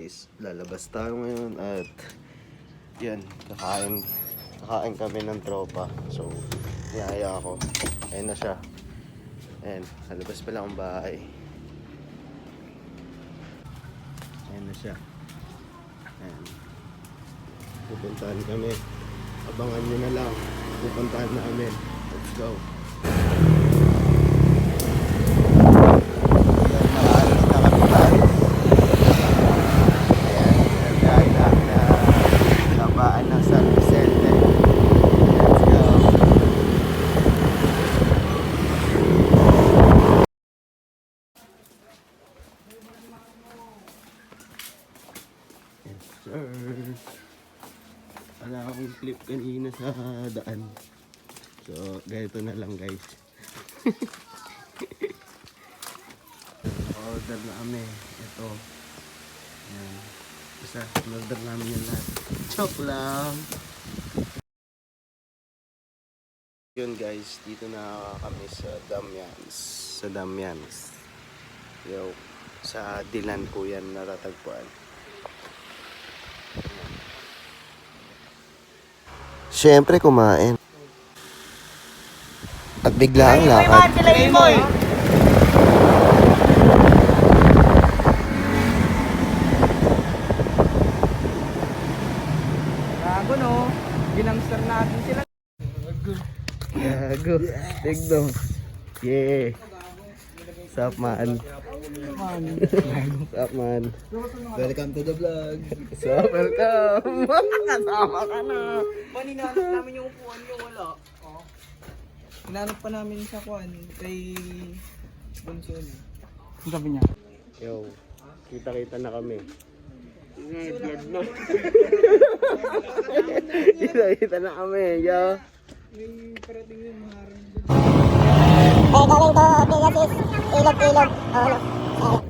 guys, lalabas tayo ngayon at yan, kakain kami ng tropa. So, niyaya ako. Ayun na siya. Ayan, lalabas pa lang ang bahay. Ayan na siya. Ayan. Pupuntahan kami. Abangan nyo na lang. Pupuntahan namin. Let's go. Wala akong clip kanina sa daan. So, ganito na lang guys. Order na kami. Ito. Ayan. Basta, order namin yan lahat. Joke lang. Yun guys, dito na kami sa Damians. Sa Damians. Yo, sa Dilan po yan natatagpuan. Siyempre kumain. At bigla ang lakad. Gago no, ginangster natin sila. Gago. Tigno. Yeah. Sup man. Sup man. Welcome to the vlog. Sup, welcome. Kasama ka na. Paninanap namin yung upuan nyo, wala. Oh. Hinanap pa namin sa kuan kay Bonson. Ang sabi niya? Yo, kita-kita na kami. Vlog na. Kita-kita na kami, yo. May parating yung maharang. Going to Pegasus, ilog-ilog. Oh, no. Sorry.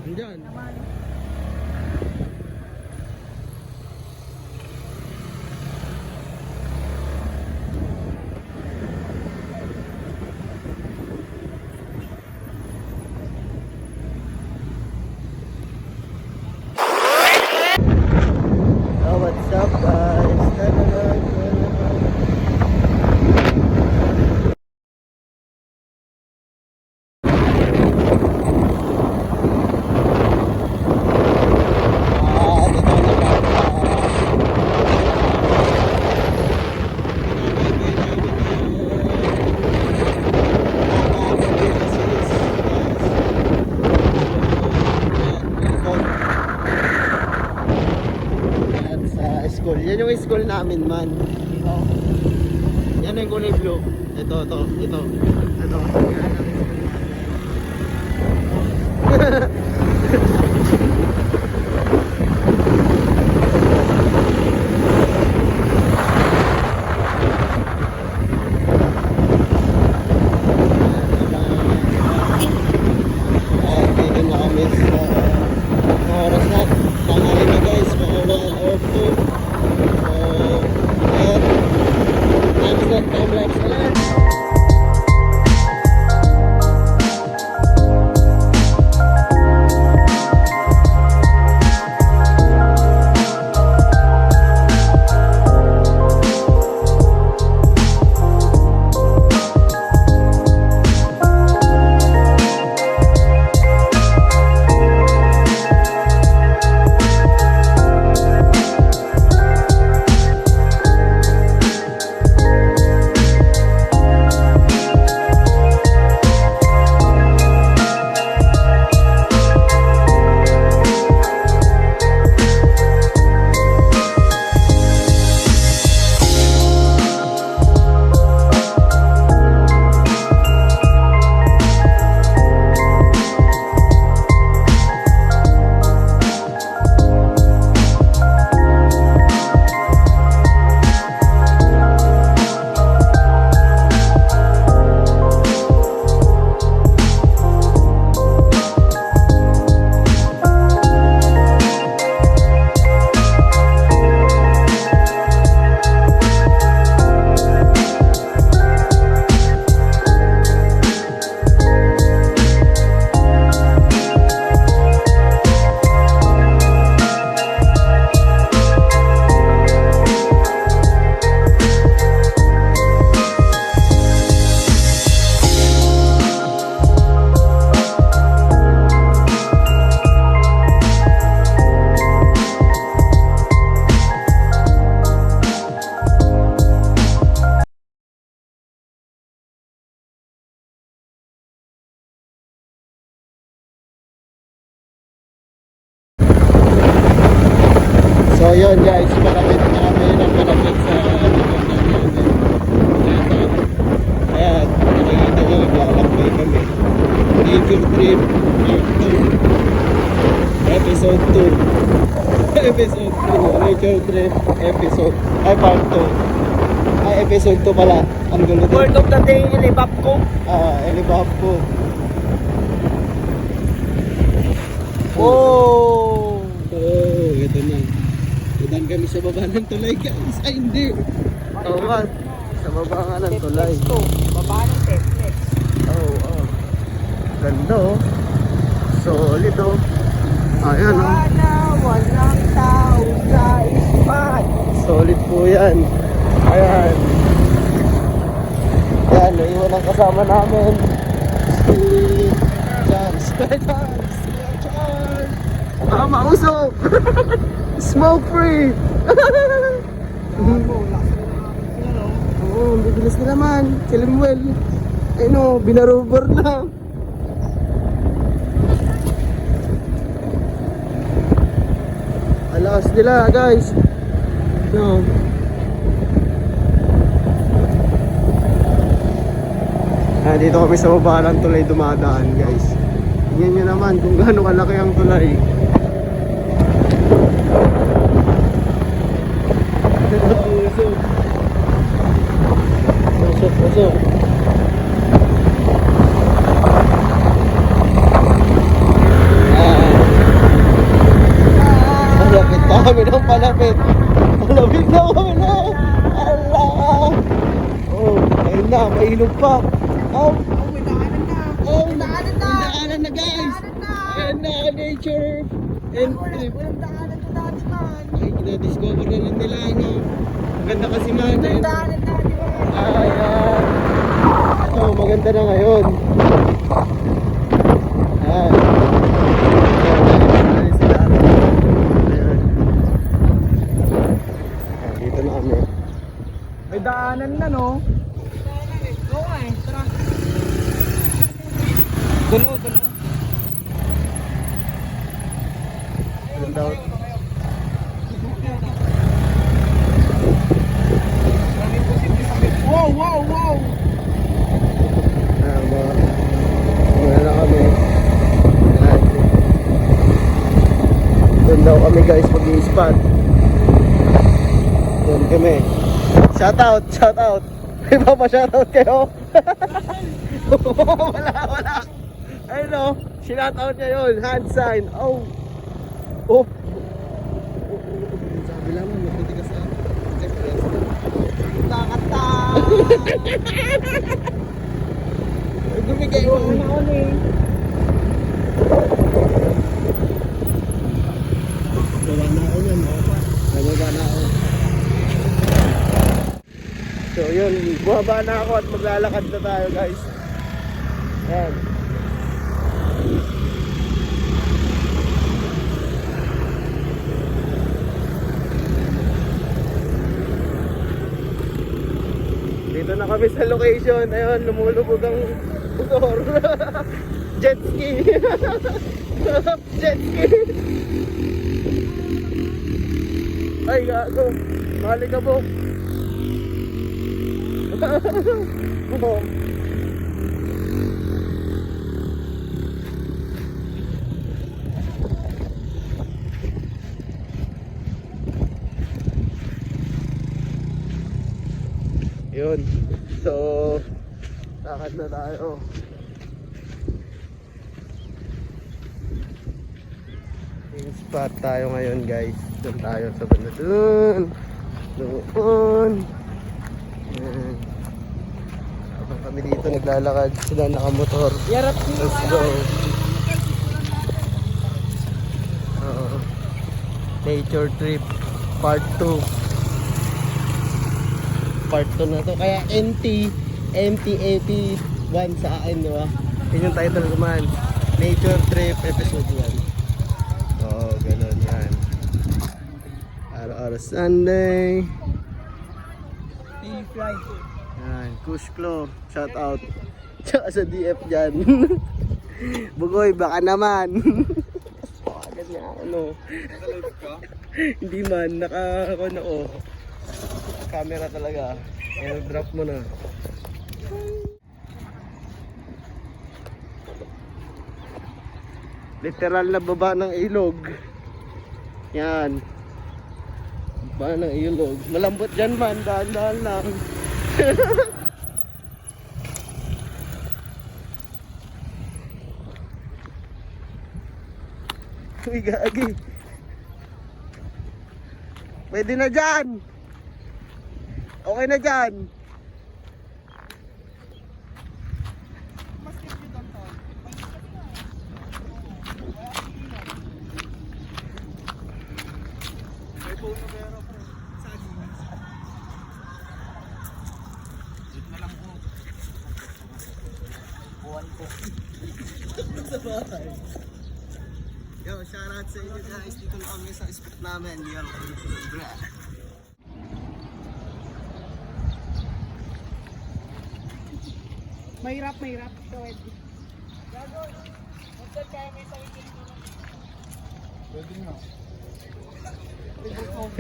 Andyan. Oh, what's up guys? School. Yan yung school namin man. Yan yung kulay blue. Ito. Dito na kami sa oras na. Tangali na guys. Mga 1 or 2. Time lapse na lang. Ayan guys, malapit na kami ng malapit sa ayan, nakikita nyo, naglalakbay kami. Nature Trip Part 2 Episode 2 Episode 2 Nature Trip Episode Part 2 Episode 2 pala. Ang gulo din. Word of the day, ilibap ko. Elibab ko. Oh, ito na. Tudang kami sa baba ng tulay guys. Ay hindi. Oo nga. Sa baba nga ng tulay. Baba ng Teflex. Oo. Ganda oh. Solid oh. Ayan oh. Sana walang tao sa ispat. Solid po yan. Ayan. Ayan, naiwan ang kasama namin. Si Charles. Charles. Mausok. Smoke free. Oo, bibilis na naman. Si Limuel. Ayun o, binarover na. Alakas nila guys. No. Dito kami sa baba ng tulay dumadaan guys. Tingnan nyo naman kung gaano kalaki ang tulay. Usok. Palapit na kami ng palapit. Palapit na kami na. Allah. Oh, ayun na, mainog pa. Oh, May daanan na. may daanan na guys. Ayan na, nature and trip. Walang daanan to dati man. Ay, na-discover na lang nila, no? Maganda kasi man. Walang daanan dati man. Ayan. Ito, maganda na ngayon. Ayan. Ayan sila. Ayan. Ayan, dito na kami. May daanan na no. Oo nga eh. Tara. Dulo. Ganda. Wow! Ayan ba? Wala na kami. Ayan. Doon daw kami guys mag-i-spot. Doon kami. Shoutout! May papa-shoutout kayo? Wala. Ayun o, shoutout niya yun. Hand sign. Oh. Sabi lang mo, mabuti ka sa Kakata! Gumigay mo. Baba na ako yan. Baba na ako. So yun, bumaba na ako at maglalakad na tayo guys. Ayan. Dito na kami sa location. Ayun, lumulubog ang motor. Jet ski. Jet ski. Ay, gago. Mali ka po. Oh. Yun. So, lakad na tayo. Yung spot tayo ngayon guys. Doon tayo sa banda doon. Doon. Ayan. Habang kami dito naglalakad, sila nakamotor. Yarap Let's go. Nature Trip Part 2. Part 2 na to. Kaya NT81 sa akin, di ba? Yun yung title naman. Nature Trip Episode 1. Oo, ganun yan. Araw-araw Sunday. fly. Yan, Kush Klo, shout out. Tsaka sa DF dyan. Bugoy, baka naman. Agad niya, ano. Naka-live ka? Hindi man, naka-ano oh. Camera talaga. Drop mo na. Literal na baba ng ilog. Yan. Baba ng ilog. Malambot dyan man, dahan-dahan lang. Uy, gagi. Pwede na dyan. Okay na dyan. Yo, shoutout sa inyo guys. Dito na kami sa spot namin. Yo, Mahirap. So,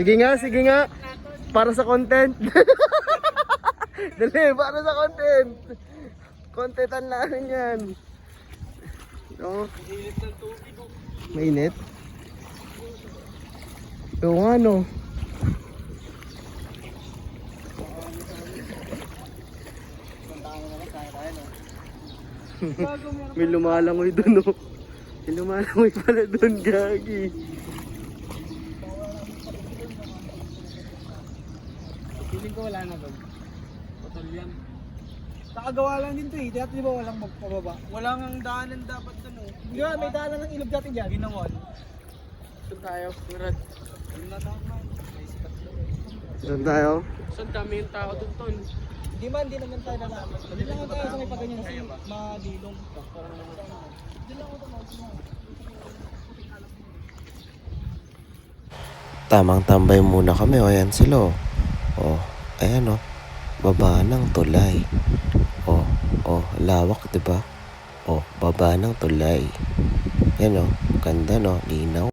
sige nga. Para sa content. Dali, para sa content. Contentan namin yan. No? Mainit? Oo nga no. May lumalangoy dun oh. May lumalangoy pala dun, gagi. Feeling ko wala na doon. Putol yan. Nakagawa lang din to eh. Dati di ba walang magpababa? Walang ang daanan dapat doon oh. Di ba may daanan ng ilog dati dyan? Ginawan. Doon tayo, Murad. Doon na tayo man. May spot doon. Doon tayo? Saan dami yung tao doon ton? Di naman tayo nalaman. Doon lang tayo sa may pagganyan kasi madilong. Doon lang ako tumawag. Tamang tambay muna kami. O, ayan sila. O, ayan o. Baba ng tulay. O, lawak, diba? O, baba ng tulay. Ayan o. Ganda no. Linaw.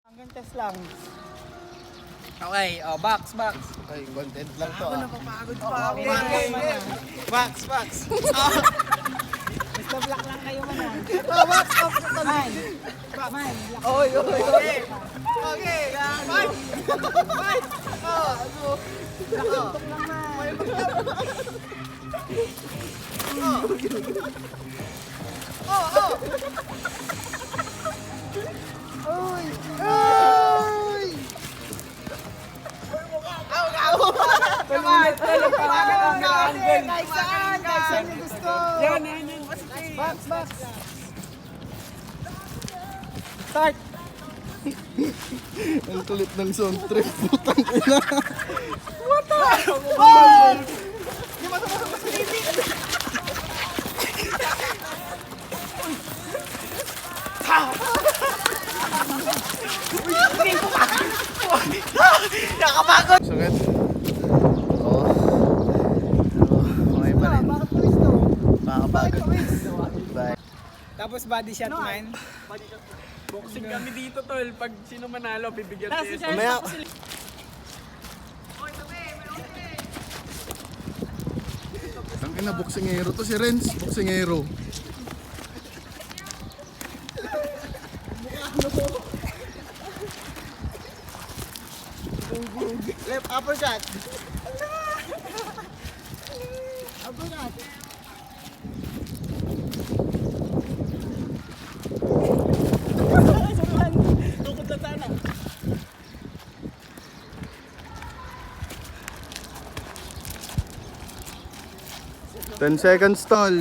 Hanggang test lang. Okay, box. Ay, content lang to Napapagod pa ako. Okay. Box. Basta black lang kayo man ah. Box. Man. Oy. Okay. Fight. Black lang man. Kahit saan yung gusto. Yan. Box. Start. Ang kulit ng sound trip. Putang ina. Nakapagod. Sakit. Oo. Okay pa rin. Bakit twist to? Makakapagod. Bye. Tapos body shot man. Boxing kami dito tol. Pag sino manalo, bibigyan tayo. Mamaya. Ang ina, boksingero to si Renz, boksingero. Left uppercut. Uppercut. Tukod na sana. 10 seconds tol.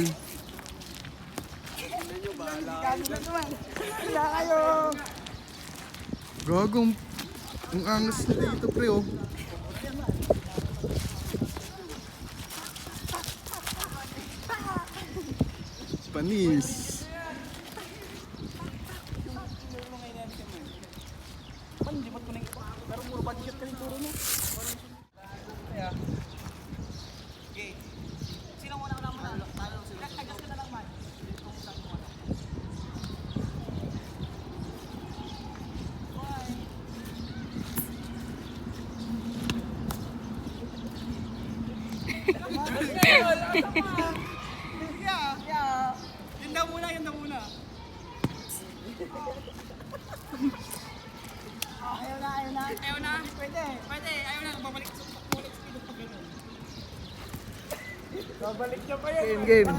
Wala kayo. Gagong, ang angas na dito pre oh. Panis. Pero muro body shot ka rin puro mo. Okay. Sino muna ko lang manalo? Adjust ka na lang man. Yun daw muna. Ayaw na. Pwede, ayaw na. Babalik speed pag gano'n. Babalik niya pa yan. Game.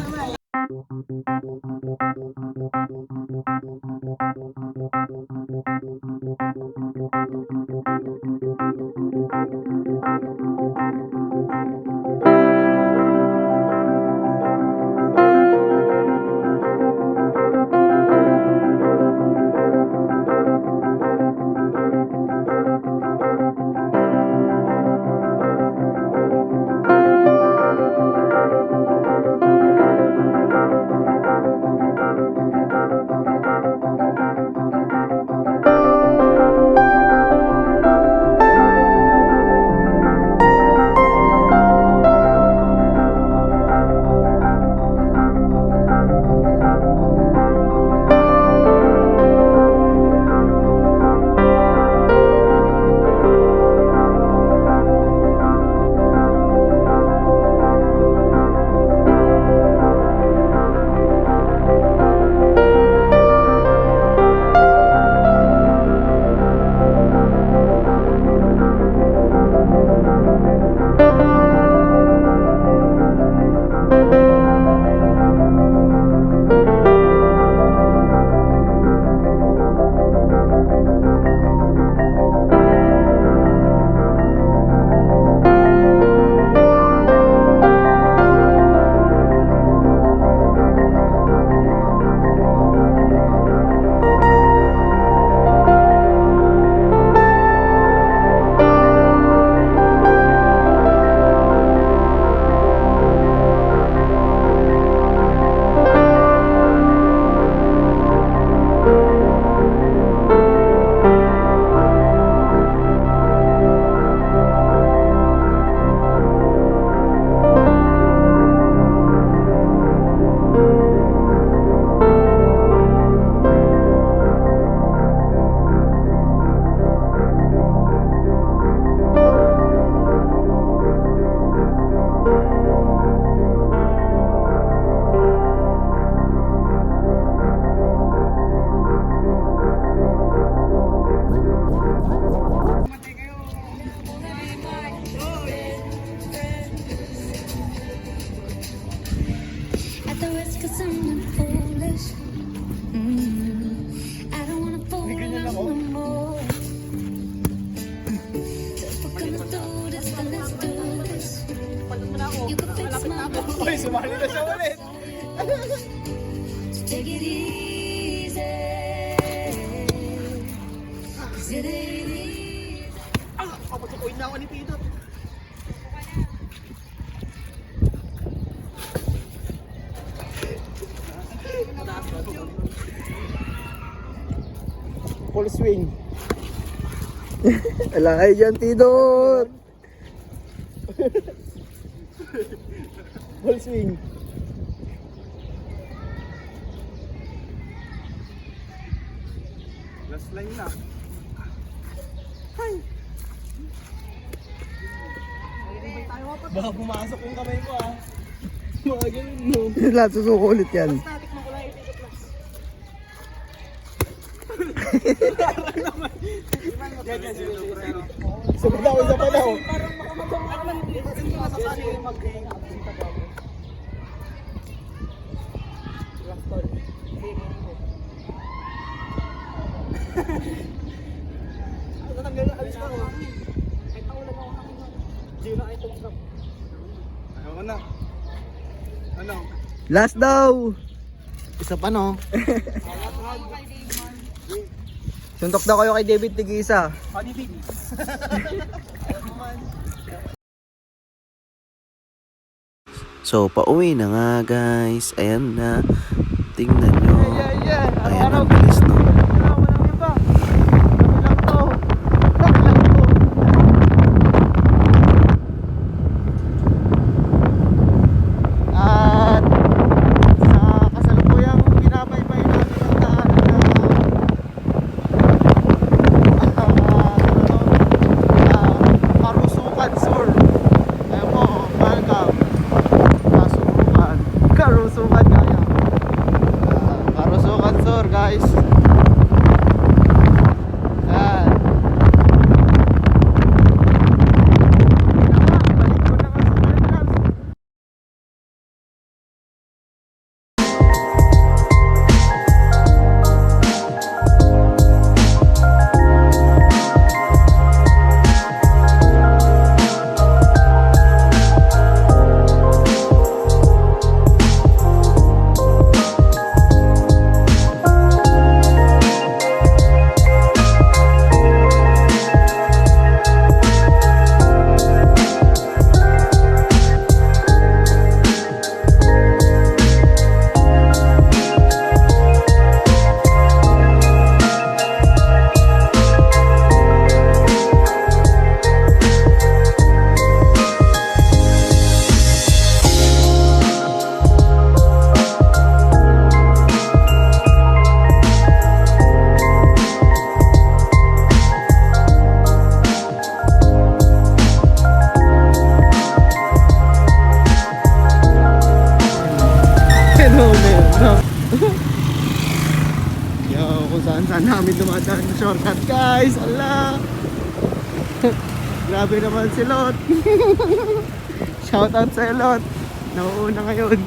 At the risk of sounding foolish, I don't wanna fool around no more. If we're gonna do this, then let's do this. You can fix my Uy, sumali na siya ulit. take it easy. 'Cause it ain't easy. Kapag-uwi na ako ni Pidot. Full swing. Alay dyan, Tidot. Full swing. Last line na. Baka pumasok yung kamay ko ah. Mga ganun no. Lahat susuko ulit yan. Static mo ko lang itikot lang. Isa pa daw. Parang makamagawag lang. Kasi hindi masasali yung mag-hang up yung tabaw. Last call. Natanggal na, alis na ako. Kahit ako lang ako hangin. Gio na ito stop. Ayaw ko na. Ano? Last daw. Isa pa no. Suntok daw kayo kay David Tigisa. Honey big. So, pauwi na nga guys. Ayan na. Tingnan nyo. Ayan, ang bilis no. Walang iba. Walang to. At sa kasalukuyang binabaybay natin ang daan na Karusukan Sur. Ayan po, welcome. Kaso motor guys. Yan. Balik ko na nga sa Pilipinas. Yo, kung saan namin dumadaan ng shortcut guys. Ala. Grabe naman si Lot. Shoutout sa Lot. Nauuna ngayon.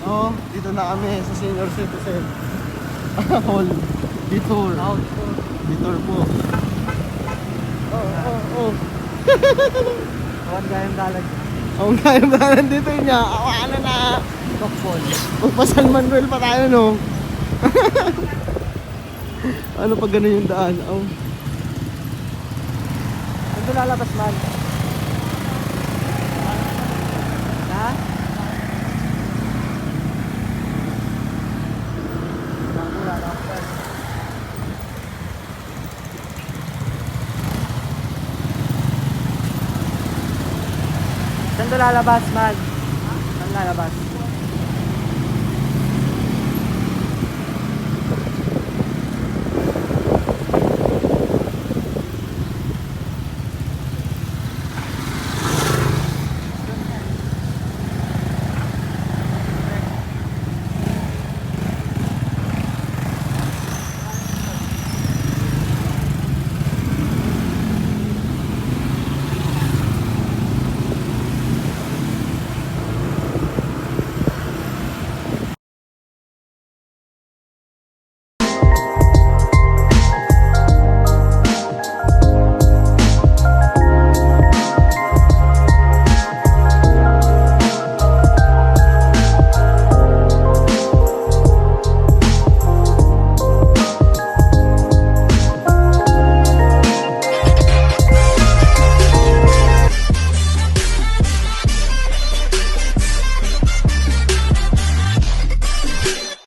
Oh, dito na kami sa senior citizen hall. Detour. Detour po. Oh. Awan gayang dalag. Ang kaya ba nandito niya? Awana na. Tokpol. Magpasal Manuel pa tayo, no? Ano pag ganun yung daan? Oh. Ano lalabas man? Ha? Saan to lalabas man? Saan lalabas?